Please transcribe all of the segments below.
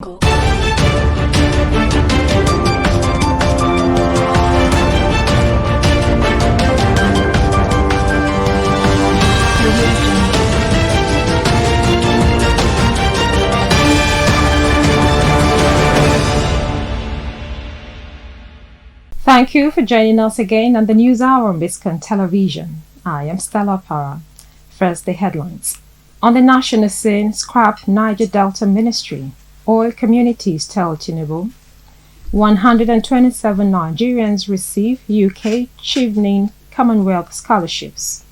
Thank you for joining us again on the News Hour on Biscon Television. I am Stella'S. First, the headlines. On the national scene, scrap Niger Delta Ministry. Oil communities tell Tinubu. 127 Nigerians receive UK Chevening Commonwealth scholarships.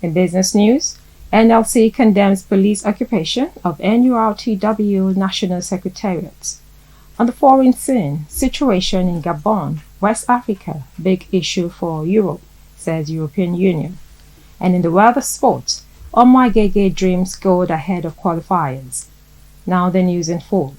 In business news, NLC condemns police occupation of NURTW National Secretariat. On the foreign scene, situation in Gabon, West Africa, big issue for Europe, says European Union. And in the weather sports, Omwagege dreams gold ahead of qualifiers. Now the news in full.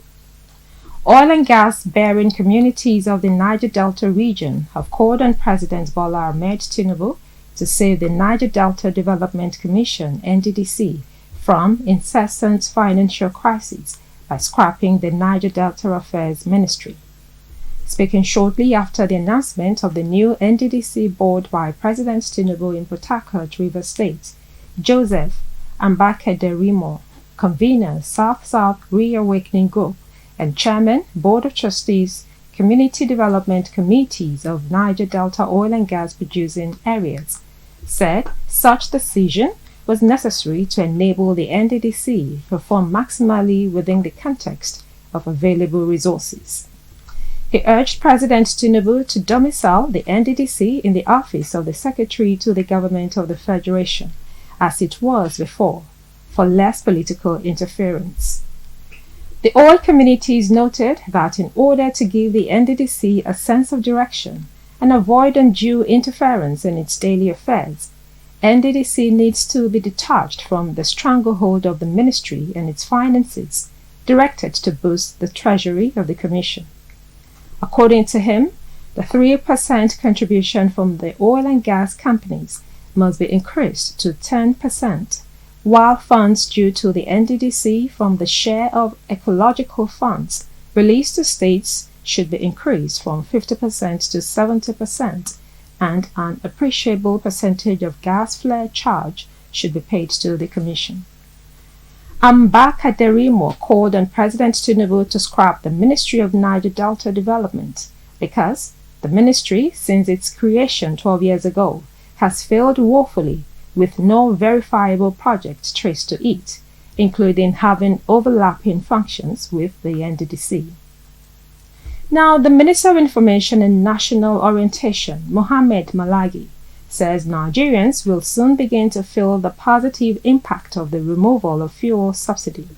Oil and gas bearing communities of the Niger Delta region have called on President Bola Ahmed Tinubu to save the Niger Delta Development Commission (NDDC) from incessant financial crises by scrapping the Niger Delta Affairs Ministry. Speaking shortly after the announcement of the new NDDC board by President Tinubu in Port Harcourt, Rivers State, Joseph Ambakederimo, convener South-South Reawakening Group and chairman, Board of Trustees, Community Development Committees of Niger Delta oil and gas producing areas, said such decision was necessary to enable the NDDC to perform maximally within the context of available resources. He urged President Tinubu to domicile the NDDC in the office of the Secretary to the Government of the Federation, as it was before, for less political interference. The oil communities noted that in order to give the NDDC a sense of direction and avoid undue interference in its daily affairs, NDDC needs to be detached from the stranglehold of the ministry and its finances, directed to boost the treasury of the Commission. According to him, the 3% contribution from the oil and gas companies must be increased to 10%, while funds due to the NDDC from the share of ecological funds released to states should be increased from 50% to 70%, and an appreciable percentage of gas flare charge should be paid to the Commission. Ambakederimo called on President Tinubu to scrap the Ministry of Niger Delta Development because the ministry, since its creation 12 years ago, has failed woefully with no verifiable project traced to it, including having overlapping functions with the NDDC. Now, the Minister of Information and National Orientation, Mohammed Malagi, says Nigerians will soon begin to feel the positive impact of the removal of fuel subsidy.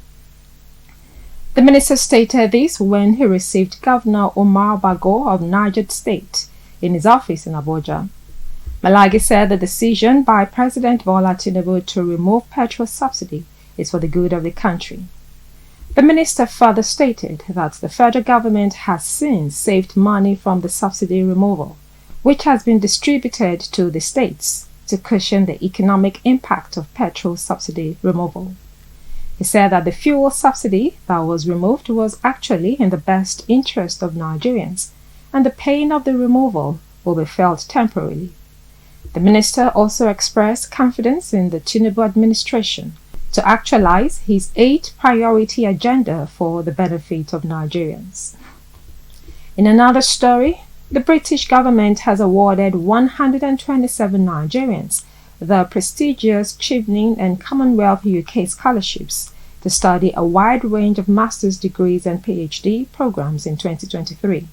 The minister stated this when he received Governor Omar Bago of Niger State in his office in Abuja. Malagi said the decision by President Bola Tinubu to remove petrol subsidy is for the good of the country. The minister further stated that the federal government has since saved money from the subsidy removal, which has been distributed to the states to cushion the economic impact of petrol subsidy removal. He said that the fuel subsidy that was removed was actually in the best interest of Nigerians, and the pain of the removal will be felt temporarily. The minister also expressed confidence in the Tinubu administration to actualize his 8-priority agenda for the benefit of Nigerians. In another story, the British government has awarded 127 Nigerians the prestigious Chevening and Commonwealth UK scholarships to study a wide range of master's degrees and PhD programs in 2023.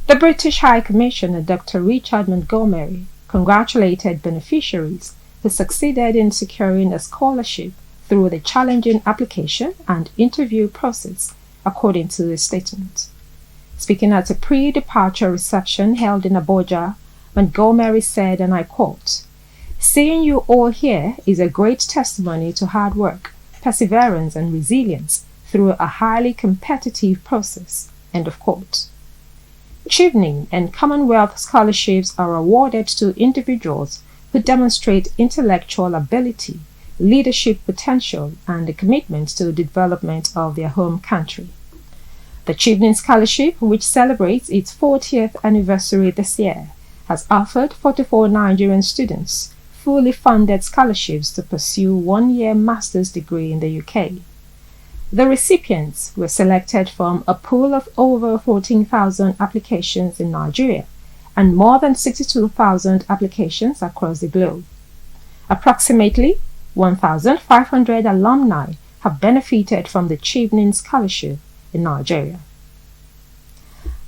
The British High Commissioner Dr. Richard Montgomery congratulated beneficiaries who succeeded in securing a scholarship through the challenging application and interview process, according to a statement. Speaking at a pre-departure reception held in Abuja, Montgomery said, and I quote, "Seeing you all here is a great testimony to hard work, perseverance, and resilience through a highly competitive process." End of quote. Chevening and Commonwealth scholarships are awarded to individuals who demonstrate intellectual ability, leadership potential, and a commitment to the development of their home country. The Chevening Scholarship, which celebrates its 40th anniversary this year, has offered 44 Nigerian students fully funded scholarships to pursue one-year master's degree in the UK. The recipients were selected from a pool of over 14,000 applications in Nigeria and more than 62,000 applications across the globe. Approximately 1,500 alumni have benefited from the Chevening Scholarship in Nigeria.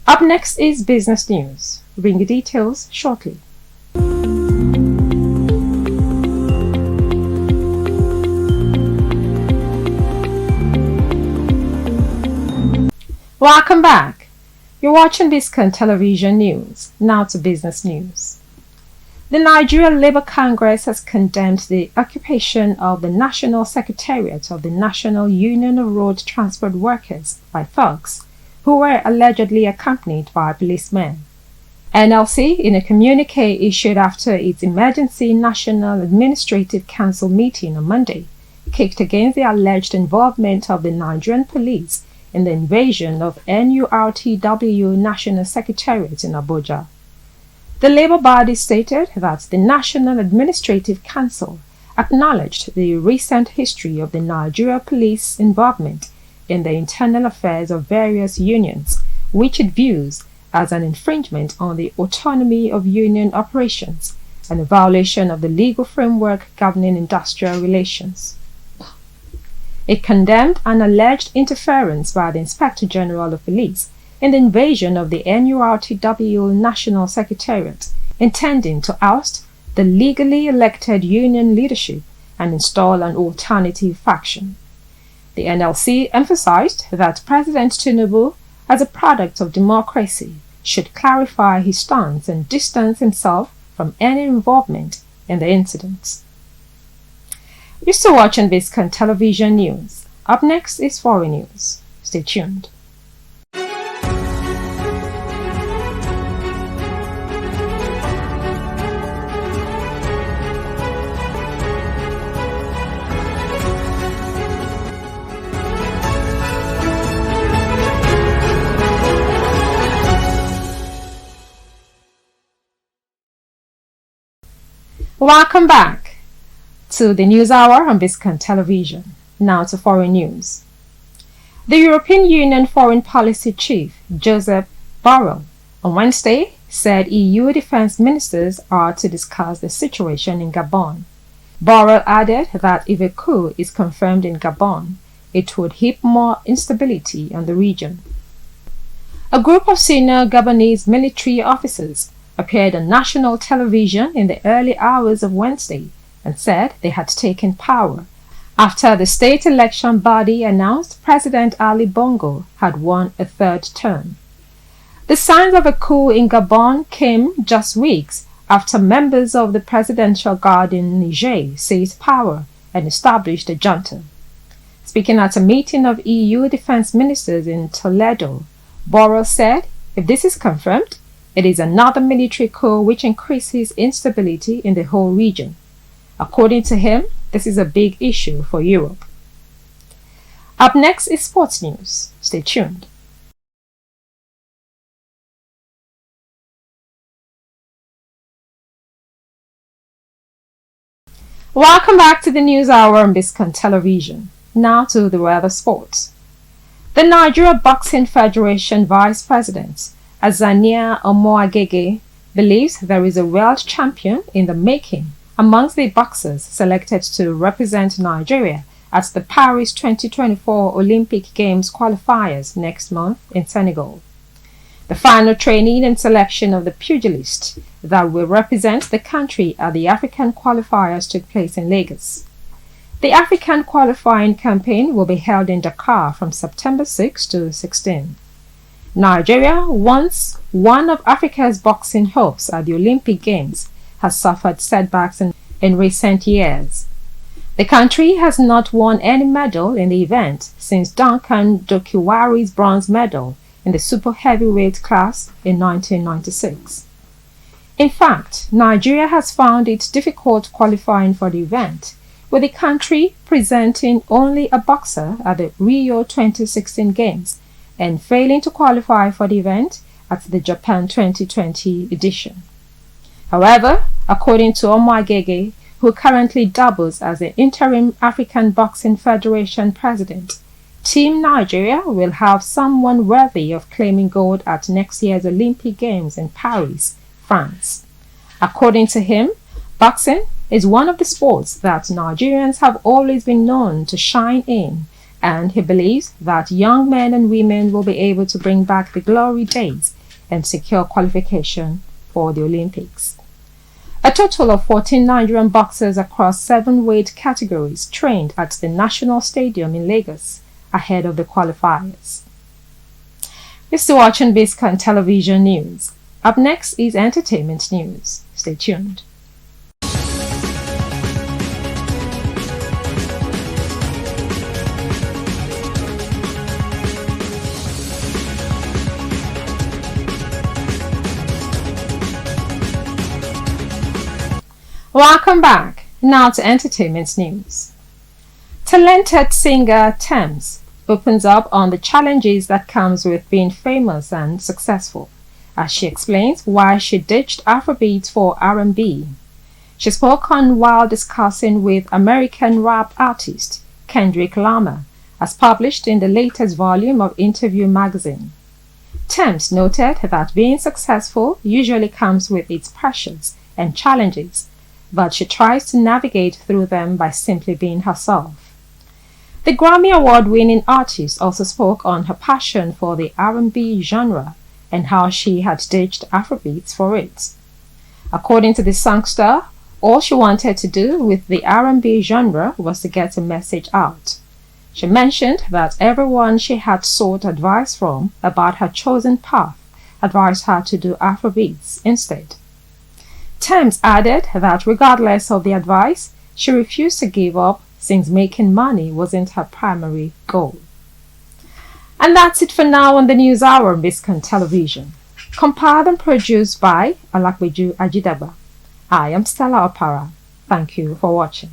Up next is business news. Bring the details shortly. Welcome back. You're watching Biscon Television News. Now to business news. The Nigeria Labour Congress has condemned the occupation of the National Secretariat of the National Union of Road Transport Workers by thugs who were allegedly accompanied by policemen. NLC, in a communique issued after its emergency National Administrative Council meeting on Monday, kicked against the alleged involvement of the Nigerian police in the invasion of NURTW National Secretariat in Abuja. The Labour body stated that the National Administrative Council acknowledged the recent history of the Nigeria Police involvement in the internal affairs of various unions, which it views as an infringement on the autonomy of union operations and a violation of the legal framework governing industrial relations. It condemned an alleged interference by the Inspector General of Police in the invasion of the NURTW National Secretariat, intending to oust the legally elected union leadership and install an alternative faction. The NLC emphasized that President Tinubu, as a product of democracy, should clarify his stance and distance himself from any involvement in the incidents. You're still watching Biscon Television News. Up next is foreign news. Stay tuned. Welcome back to the News Hour on Biscon Television. Now to foreign news. The European Union Foreign Policy Chief, Joseph Borrell, on Wednesday said EU defense ministers are to discuss the situation in Gabon. Borrell added that if a coup is confirmed in Gabon, it would heap more instability on the region. A group of senior Gabonese military officers appeared on national television in the early hours of Wednesday and said they had taken power after the state election body announced President Ali Bongo had won a third term. The signs of a coup in Gabon came just weeks after members of the Presidential Guard in Niger seized power and established a junta. Speaking at a meeting of EU defense ministers in Toledo, Borrell said, if this is confirmed, it is another military coup which increases instability in the whole region. According to him, this is a big issue for Europe. Up next is sports news. Stay tuned. Welcome back to the News Hour on Biscon Television. Now to the weather sports. The Nigeria Boxing Federation Vice President, Azania Omoagege, believes there is a world champion in the making amongst the boxers selected to represent Nigeria at the Paris 2024 Olympic Games qualifiers next month in Senegal. The final training and selection of the pugilists that will represent the country at the African qualifiers took place in Lagos. The African qualifying campaign will be held in Dakar from September 6 to 16. Nigeria, once one of Africa's boxing hopes at the Olympic Games, has suffered setbacks in recent years. The country has not won any medal in the event since Duncan Dokiwari's bronze medal in the super heavyweight class in 1996. In fact, Nigeria has found it difficult qualifying for the event, with the country presenting only a boxer at the Rio 2016 Games, and failing to qualify for the event at the Japan 2020 edition. However, according to Omagege, who currently doubles as the interim African Boxing Federation president, Team Nigeria will have someone worthy of claiming gold at next year's Olympic Games in Paris, France. According to him, boxing is one of the sports that Nigerians have always been known to shine in, and he believes that young men and women will be able to bring back the glory days and secure qualification for the Olympics. A total of 14 Nigerian boxers across 7 weight categories trained at the National Stadium in Lagos ahead of the qualifiers. You're still watching Biscon Television News. Up next is entertainment news. Stay tuned. Welcome back. Now to entertainment news. Talented singer Stella'S opens up on the challenges that comes with being famous and successful, as she explains why she ditched Afrobeats for R&B. She spoke on while discussing with American rap artist Kendrick Lamar, as published in the latest volume of Interview magazine. Stella'S noted that being successful usually comes with its pressures and challenges, but she tries to navigate through them by simply being herself. The Grammy Award-winning artist also spoke on her passion for the R&B genre and how she had ditched Afrobeats for it. According to the songster, all she wanted to do with the R&B genre was to get a message out. She mentioned that everyone she had sought advice from about her chosen path advised her to do Afrobeats instead. Stella'S added that regardless of the advice, she refused to give up since making money wasn't her primary goal. And that's it for now on the News Hour on Biscon Television. Compiled and produced by Alakbeju Ajidaba. I am Stella Opara. Thank you for watching.